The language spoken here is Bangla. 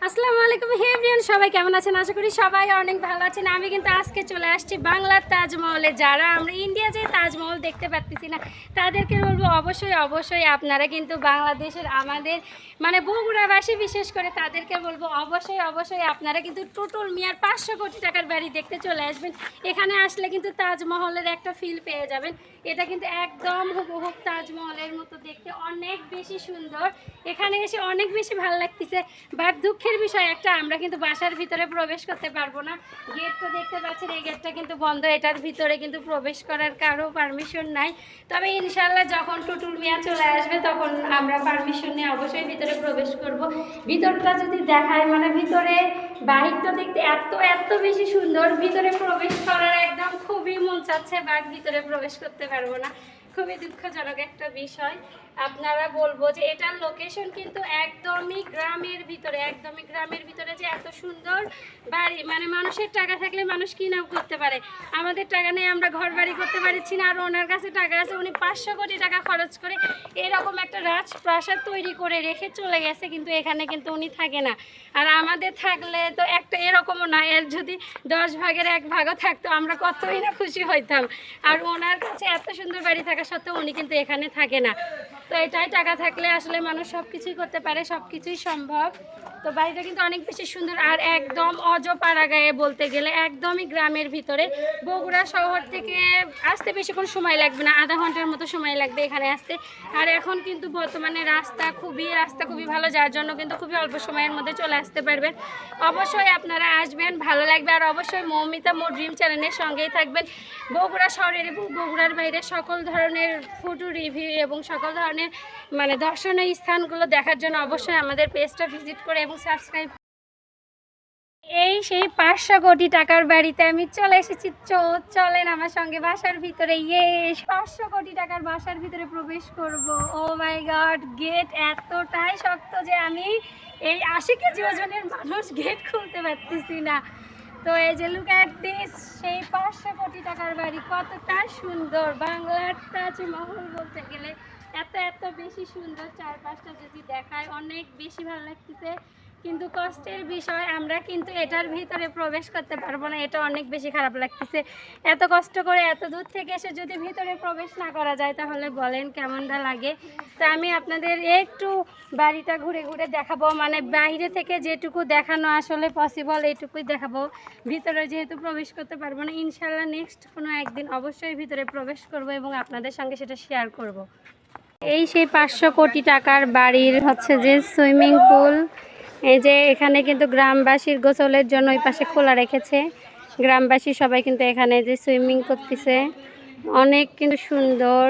আসসালামু আলাইকুম হে এভরিওয়ান, সবাই কেমন আছেন? আশা করি সবাই অনেক ভালো আছেন। আমি কিন্তু আজকে চলে আসছি বাংলার তাজমহলে। যারা আমরা ইন্ডিয়া যে তাজমহল দেখতে পাচ্ছি না, তাদেরকে বলবো অবশ্যই আপনারা কিন্তু বাংলাদেশের আমাদের মানে বগুড়াবাসী বিশেষ করে তাদেরকে বলবো অবশ্যই আপনারা কিন্তু টুটুল মিয়ার 500 কোটি টাকার বাড়ি দেখতে চলে আসবেন। এখানে আসলে কিন্তু তাজমহলের একটা ফিল পেয়ে যাবেন। এটা কিন্তু একদম হুবহু তাজমহলের মতো দেখতে, অনেক বেশি সুন্দর। এখানে এসে অনেক বেশি ভালো লাগতেছে। বাট দুঃখের বিষয় একটা, আমরা কিন্তু বাসার ভিতরে প্রবেশ করতে পারবো না। গেটটা দেখতে পাচ্ছেন, এই গেটটা কিন্তু বন্ধ। এটার ভিতরে কিন্তু প্রবেশ করার কারো পারমিশন নাই। তবে ইনশাল্লাহ যখন টুটুল মিয়া চলে আসবে তখন আমরা পারমিশন নিয়ে অবশ্যই ভিতরে প্রবেশ করব। ভিতরটা যদি দেখায় মানে ভিতরে বাহিরটা দেখতে এত বেশি সুন্দর, ভিতরে প্রবেশ করার একদম খুবই মন চাচ্ছে, বাট ভিতরে প্রবেশ করতে পারবো না। খুবই দুঃখজনক একটা বিষয়। আপনারা বলবো যে এটার লোকেশন কিন্তু একদমই গ্রামের ভিতরে যে এত সুন্দর বাড়ি, মানে মানুষের টাকা থাকলে মানুষ কি নাও করতে পারে। আমাদের টাকা নেই, আমরা ঘর বাড়ি করতে পারছি না। আর ওনার কাছে টাকা আছে, উনি 500 কোটি টাকা খরচ করে এরকম একটা রাজপ্রাসাদ তৈরি করে রেখে চলে গেছে, কিন্তু এখানে কিন্তু উনি থাকে না। আর আমাদের থাকলে তো একটা এরকমও না, এর যদি 10 ভাগের 1 ভাগও থাকতো আমরা কতই না খুশি হইতাম। আর ওনার কাছে এত সুন্দর বাড়ি থাকা সত্ত্বেও উনি কিন্তু এখানে থাকে না। তো এটাই, টাকা থাকলে আসলে মানুষ সব কিছুই করতে পারে, সব কিছুই সম্ভব। তো বাড়িটা কিন্তু অনেক বেশি সুন্দর আর একদম অজপাড়া গায়ে বলতে গেলে একদমই গ্রামের ভিতরে। বগুড়া শহর থেকে আসতে বেশিক্ষণ সময় লাগবে না, আধা ঘন্টার মতো সময় লাগবে এখানে আসতে। আর এখন কিন্তু বর্তমানে রাস্তা খুবই ভালো, যার জন্য কিন্তু খুবই অল্প সময়ের মধ্যে চলে আসতে পারবেন। অবশ্যই আপনারা আসবেন, ভালো লাগবে। আর অবশ্যই মৌমিতা মোর ড্রিম চ্যানেলের সঙ্গেই থাকবেন। বগুড়া শহরের এবং বগুড়ার বাইরে সকল ধরনের ফটো রিভিউ এবং সকল ধরনের মানে দর্শনীয় স্থানগুলো দেখার জন্য অবশ্যই আমাদের পেজটা ভিজিট করে এবং সাবস্ক্রাইব। এই সেই 500 কোটি টাকার বাড়িতে আমি চলে এসেছি। চলেন আমার সঙ্গে বাসার ভিতরে। 500 কোটি টাকার বাসার ভিতরে প্রবেশ করব। ও মাই গড, গেট এতটাই শক্ত যে আমি এই 80 কেজি ওজনের মানুষ গেট খুলতে পারতেছি না। তো এই যে লুক অ্যাট দিস, সেই 500 কোটি টাকার বাড়ি কতটা সুন্দর। বাংলার তাজমহল বলতে গেলে এত বেশি সুন্দর। চারপাশটা যদি দেখায় অনেক বেশি ভালো লাগতেছে, কিন্তু কষ্টের বিষয় আমরা কিন্তু এটার ভিতরে প্রবেশ করতে পারবো না। এটা অনেক বেশি খারাপ লাগতেছে। এত কষ্ট করে এত দূর থেকে এসে যদি ভিতরে প্রবেশ না করা যায় তাহলে বলেন কেমনটা লাগে। তো আমি আপনাদের একটু বাড়িটা ঘুরে দেখাবো, মানে বাইরে থেকে যেটুকু দেখানো আসলে পসিবল এইটুকুই দেখাবো। ভিতরে যেহেতু প্রবেশ করতে পারবো না, ইনশাল্লাহ নেক্সট কোনো একদিন অবশ্যই ভিতরে প্রবেশ করব এবং আপনাদের সঙ্গে সেটা শেয়ার করব। এই সেই 500 কোটি টাকার বাড়ির হচ্ছে যে সুইমিং পুল। এই যে এখানে কিন্তু গ্রামবাসীর গোসলের জন্য ওই পাশে খোলা রেখেছে। গ্রামবাসী সবাই কিন্তু এখানে যে সুইমিং করতেছে, অনেক কিন্তু সুন্দর।